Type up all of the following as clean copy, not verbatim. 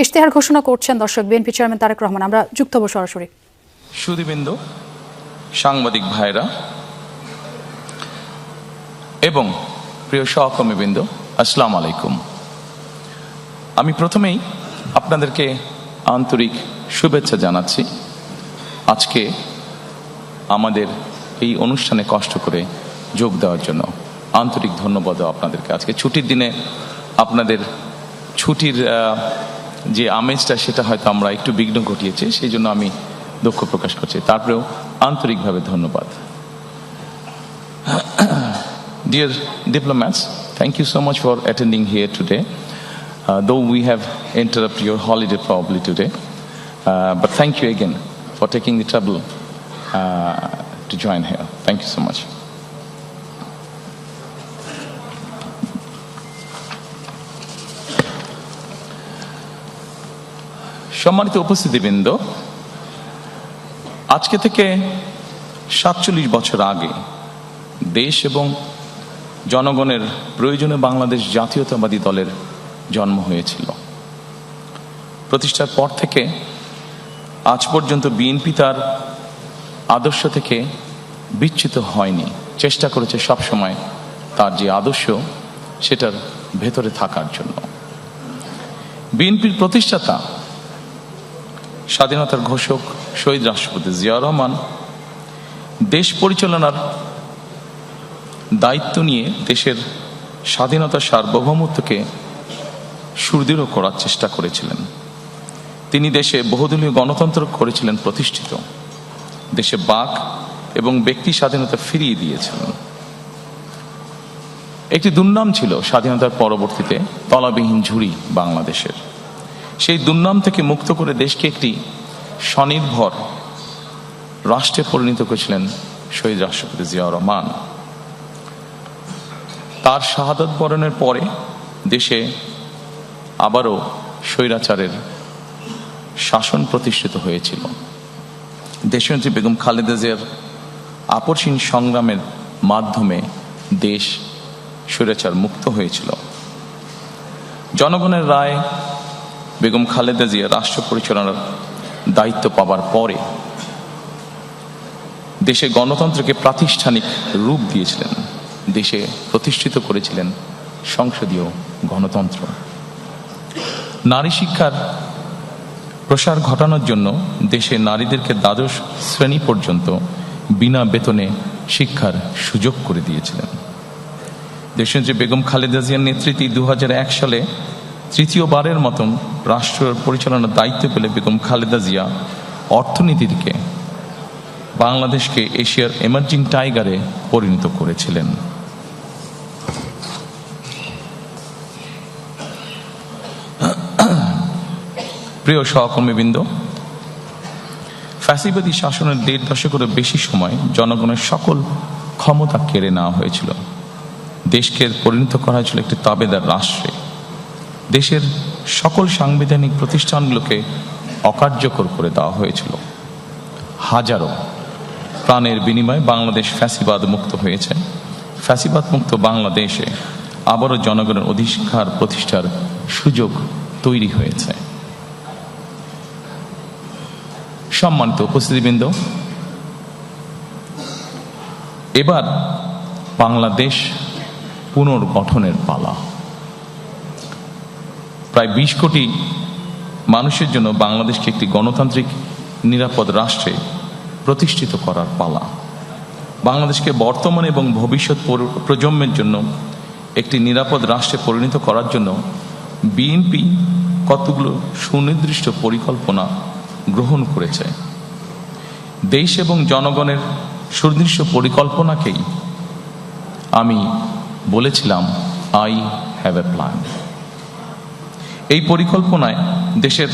ইশতেহার ঘোষণা করছেন দর্শক বিএনপি চেয়ারম্যান তারেক রহমান। আমরা যুক্ত হব সরাসরি। সুধীবৃন্দ, সাংবাদিক ভাইরা এবং প্রিয় সহকর্মীবৃন্দ, আসসালামু আলাইকুম। আমি প্রথমেই আপনাদেরকে আন্তরিক শুভেচ্ছা জানাচ্ছি। আজকে আমাদের এই অনুষ্ঠানে কষ্ট করে যোগ দেওয়ার জন্য আন্তরিক ধন্যবাদ আপনাদেরকে। আজকে ছুটির দিনে আপনাদের ছুটির যে আমেজটা সেটা হয়তো আমরা একটু বিঘ্ন ঘটিয়েছি, সেই জন্য আমি দুঃখ প্রকাশ করছি। তারপরেও আন্তরিকভাবে ধন্যবাদ। Dear diplomats, thank you so much for attending here today. Though we have interrupted your holiday probably today, but thank you again for taking the trouble to join here. Thank you so much. সম্মানিত উপস্থিতিবৃন্দ, আজকে থেকে ৪৭ বছর আগে দেশ এবং জনগণের প্রয়োজনে বাংলাদেশ জাতীয়তাবাদী দলের জন্ম হয়েছিল। প্রতিষ্ঠার পর থেকে আজ পর্যন্ত বিএনপি তার আদর্শ থেকে বিচ্যুত হয়নি, চেষ্টা করেছে সবসময় তার যে আদর্শ সেটার ভেতরে থাকার জন্য। বিএনপির প্রতিষ্ঠাতা স্বাধীনতার ঘোষক শহীদ রাষ্ট্রপতি জিয়াউর রহমান দেশ পরিচালনার দায়িত্ব নিয়ে দেশের স্বাধীনতা সার্বভৌমত্বকে সুদৃঢ় করার চেষ্টা করেছিলেন। তিনি দেশে বহুদলীয় গণতন্ত্র করেছিলেন প্রতিষ্ঠিত, দেশে বাক এবং ব্যক্তি স্বাধীনতা ফিরিয়ে দিয়েছিলেন। একটি দুর্নাম ছিল স্বাধীনতার পরবর্তীতে তলাবিহীন ঝুড়ি বাংলাদেশের। সেই দুর্নাম থেকে মুক্ত করে দেশকে একটি স্বনির্ভর রাষ্ট্রে পরিণত করেছিলেন শহীদ রাষ্ট্রপতি জিয়াউর রহমান। তার শাহাদাত বরণের পরে দেশে আবারও স্বৈরাচারের শাসন প্রতিষ্ঠিত হয়েছিল। দেশনেত্রী বেগম খালেদা জিয়ার আপসহীন সংগ্রামের মাধ্যমে দেশ স্বৈরাচার মুক্ত হয়েছিল। জনগণের রায় বেগম খালেদা জিয়া রাষ্ট্র পরিচালনার দায়িত্ব পাবার পরে দেশে গণতন্ত্রকে প্রাতিষ্ঠানিক রূপ দিয়েছিলেন, দেশে প্রতিষ্ঠিত করেছিলেন সংসদীয় গণতন্ত্র। নারী শিক্ষার প্রসার ঘটানোর জন্য দেশে নারীদেরকে দ্বাদশ শ্রেণী পর্যন্ত বিনা বেতনে শিক্ষার সুযোগ করে দিয়েছিলেন। দেশনেত্রী বেগম খালেদা জিয়ার নেতৃত্বে 2001 সালে তৃতীয়বারের মতন রাষ্ট্র পরিচালনার দায়িত্ব পেলে বেগম খালেদা জিয়া অর্থনীতিকে বাংলাদেশকে এশিয়ার এমার্জিং টাইগারে পরিণত করেছিলেন। প্রিয় সহকর্মীবৃন্দ, ফ্যাসিবাদী শাসনের 1.5 দশকেরও বেশি সময় জনগণের সকল ক্ষমতা কেড়ে নেওয়া হয়েছিল। দেশকে পরিণত করা হয়েছিল একটি তাবেদার রাষ্ট্রে। দেশের সকল সাংবিধানিক প্রতিষ্ঠানগুলোকে অকার্যকর করে দেওয়া হয়েছিল। হাজারো প্রাণের বিনিময়ে বাংলাদেশ ফ্যাসিবাদ মুক্ত হয়েছে। ফ্যাসিবাদ মুক্ত বাংলাদেশে আবারও জনগণের অধিকার প্রতিষ্ঠার সুযোগ তৈরি হয়েছে। সম্মানিত উপস্থিতিবৃন্দ, এবার বাংলাদেশ পুনর্গঠনের পালা। প্রায় 20 কোটি মানুষের জন্য বাংলাদেশকে একটি গণতান্ত্রিক নিরাপদ রাষ্ট্রে প্রতিষ্ঠিত করার পালা। বাংলাদেশকে বর্তমান এবং ভবিষ্যৎ প্রজন্মের জন্য একটি নিরাপদ রাষ্ট্রে পরিণত করার জন্য বিএনপি কতগুলো সুনির্দিষ্ট পরিকল্পনা গ্রহণ করেছে। দেশ এবং জনগণের সুনির্দিষ্ট পরিকল্পনাকেই আমি বলেছিলাম আই হ্যাভ এ প্ল্যান। এই পরিকল্পনায় দেশের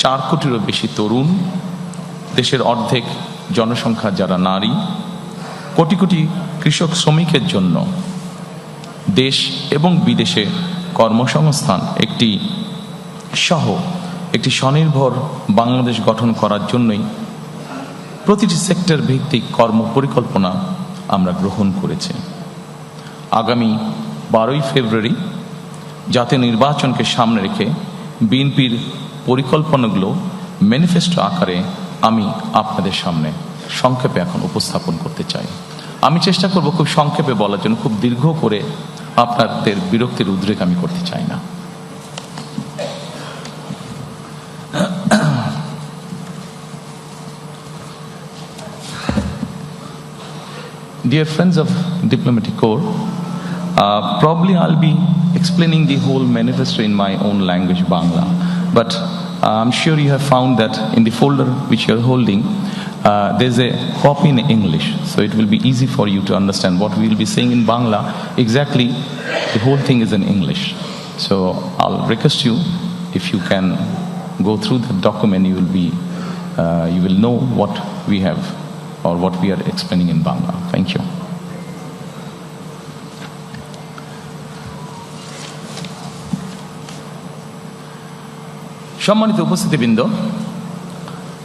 4 কোটিরও বেশি তরুণ, দেশের অর্ধেক জনসংখ্যা যারা নারী, কোটি কোটি কৃষক শ্রমিকের জন্য দেশ এবং বিদেশে কর্মসংস্থান একটি স্বনির্ভর বাংলাদেশ গঠন করার জন্যই প্রতিটি সেক্টর ভিত্তিক কর্ম পরিকল্পনা আমরা গ্রহণ করেছি। আগামী 12ই ফেব্রুয়ারি জাতীয় নির্বাচনকে সামনে রেখে বিএনপির পরিকল্পনাগুলো ম্যানিফেস্টো আকারে আমি আপনাদের সামনে সংক্ষেপে এখন উপস্থাপন করতে চাই। আমি চেষ্টা করব খুব সংক্ষেপে বলার জন্য, খুব দীর্ঘ করে আপনাদের বিরক্তির উদ্রেক আমি করতে চাই না। Dear friends of Diplomatic Corps, probably I'll be explaining the whole manifesto in my own language, Bangla. But I'm sure you have found that in the folder which you're holding, there's a copy in English. So it will be easy for you to understand what we will be saying in Bangla. Exactly, the whole thing is in English. So I'll request you, if you can go through the document, you will know what we have or what we are explaining in Bangla. Thank you. সম্মানিত উপস্থিতিবৃন্দ,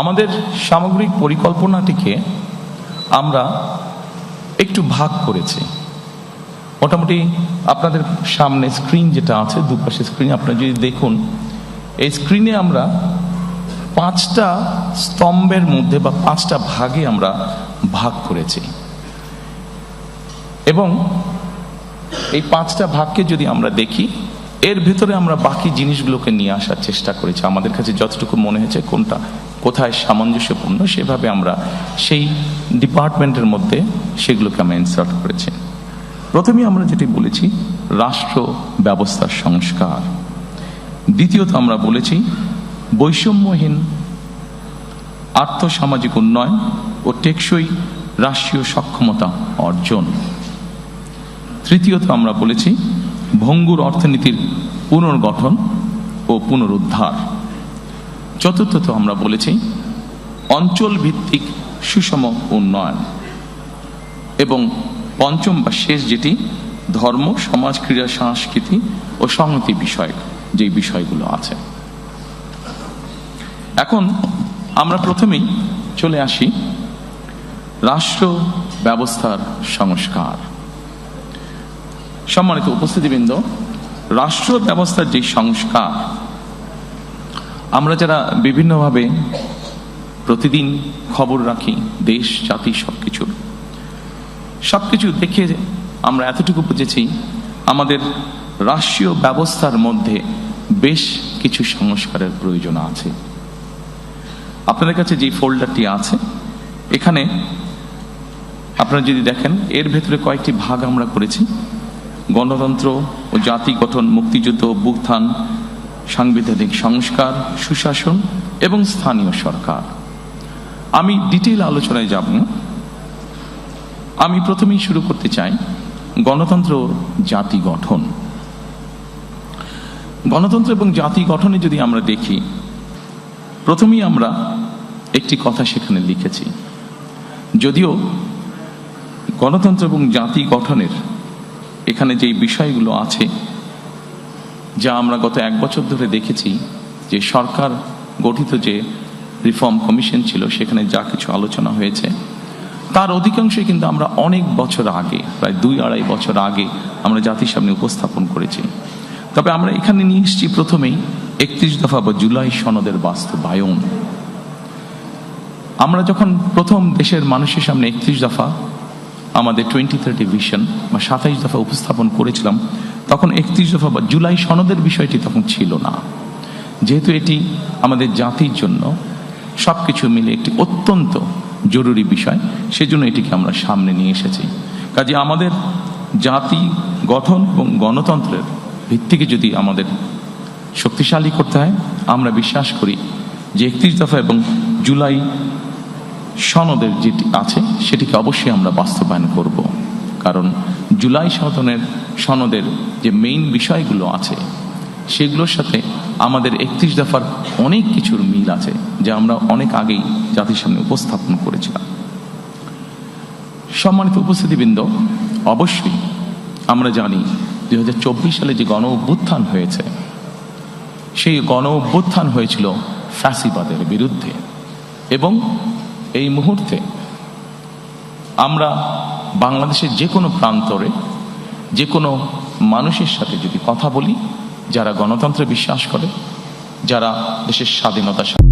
আমাদের সামগ্রিক পরিকল্পনাটিকে আমরা একটু ভাগ করেছি। মোটামুটি আপনাদের সামনে স্ক্রিন যেটা আছে, দুপাশে স্ক্রিন আপনারা যদি দেখুন, এই স্ক্রিনে আমরা 5টা স্তম্ভের মধ্যে বা 5টা ভাগে আমরা ভাগ করেছি এবং এই 5টা ভাগকে যদি আমরা দেখি, এর ভেতরে আমরা বাকি জিনিসগুলোকে নিয়ে আসার চেষ্টা করেছি। আমাদের কাছে যতটুকু মনে হয়েছে কোনটা কোথায় সামঞ্জস্যপূর্ণ, সেভাবে আমরা সেই ডিপার্টমেন্টের মধ্যে সেগুলোকে আমরা ইনসার্ট করেছি। প্রথমে আমরা যেটি বলেছি রাষ্ট্র ব্যবস্থার সংস্কার, দ্বিতীয়ত আমরা বলেছি বৈষম্যহীন আর্থসামাজিক উন্নয়ন ও টেকসই রাষ্ট্রীয় সক্ষমতা অর্জন, তৃতীয়ত আমরা বলেছি ভঙ্গুর অর্থনীতির পুনর্গঠন ও পুনরুদ্ধার, চতুর্থত আমরা বলেছি অঞ্চল ভিত্তিক সুষম উন্নয়ন এবং পঞ্চম বা শেষ যেটি ধর্ম, সমাজ, ক্রীড়া, সংস্কৃতি ও সংহতি বিষয়ক যে বিষয়গুলো আছে। এখন আমরা প্রথমেই চলে আসি রাষ্ট্র ব্যবস্থার সংস্কার। সম্মানিত উপস্থিতিবৃন্দ, রাষ্ট্র ব্যবস্থার যে সংস্কার, আমরা যারা বিভিন্নভাবে প্রতিদিন খবর রাখি দেশ জাতি সবকিছু দেখে আমরা এতটুকু বুঝেছি আমাদের রাষ্ট্রীয় ব্যবস্থার মধ্যে বেশ কিছু সংস্কারের প্রয়োজন আছে। আপনাদের কাছে যে ফোল্ডারটি আছে, এখানে আপনারা যদি দেখেন, এর ভেতরে কয়েকটি ভাগ আমরা করেছি। গণতন্ত্র ও জাতি গঠন, মুক্তিযুদ্ধ, অভ্যুত্থান, সাংবিধানিক সংস্কার, সুশাসন এবং স্থানীয় সরকার। আমি ডিটেইল আলোচনায় যাব না। আমি প্রথমেই শুরু করতে চাই গণতন্ত্র ও জাতি গঠন। গণতন্ত্র এবং জাতি গঠনে যদি আমরা দেখি, প্রথমেই আমরা একটি কথা সেখানে লিখেছি। যদিও গণতন্ত্র এবং জাতি গঠনের এখানে যে বিষয়গুলো আছে, যা আমরা গত 1 বছর ধরে দেখেছি, যে সরকার গঠিত যে রিফর্ম কমিশন ছিল, সেখানে যা কিছু আলোচনা হয়েছে, তার অধিকাংশই কিন্তু আমরা অনেক বছর আগে, প্রায় 2-2.5 বছর আগে আমরা জাতির সামনে উপস্থাপন করেছি। তবে আমরা এখানে নিয়ে এসেছি প্রথমেই 31 দফা বা জুলাই সনদের বাস্তবায়ন। আমরা যখন প্রথম দেশের মানুষের সামনে 31 দফা আমাদের 2030 ভিশন বা 27 দফা উপস্থাপন করেছিলাম, তখন 31 দফা বা জুলাই সনদের বিষয়টি তখন ছিল না। যেহেতু এটি আমাদের জাতির জন্য সবকিছু মিলে একটি অত্যন্ত জরুরি বিষয়, সেজন্য এটিকে আমরা সামনে নিয়ে এসেছি। কাজে আমাদের জাতি গঠন এবং গণতন্ত্রের ভিত্তিকে যদি আমাদের শক্তিশালী করতে হয়, আমরা বিশ্বাস করি যে 31 দফা এবং জুলাই সনদের যেটি আছে সেটিকে অবশ্যই আমরা বাস্তবায়ন করব। কারণ জুলাই সনদের যে মেইন বিষয়গুলো আছে, সেগুলোর সাথে আমাদের 31 দফার অনেক কিছুর মিল আছে, যা আমরা অনেক আগেই জাতির সামনে উপস্থাপন করেছিলাম। সম্মানিত উপস্থিতিবৃন্দ, অবশ্যই আমরা জানি 2024 সালে যে গণ অভ্যুত্থান হয়েছে, সেই গণ অভ্যুত্থান হয়েছিল ফ্যাসিবাদের বিরুদ্ধে। এবং এই মুহূর্তে আমরা বাংলাদেশের যে কোনো প্রান্তরে যে কোনো মানুষের সাথে যদি কথা বলি, যারা গণতন্ত্রে বিশ্বাস করে, যারা দেশের স্বাধীনতা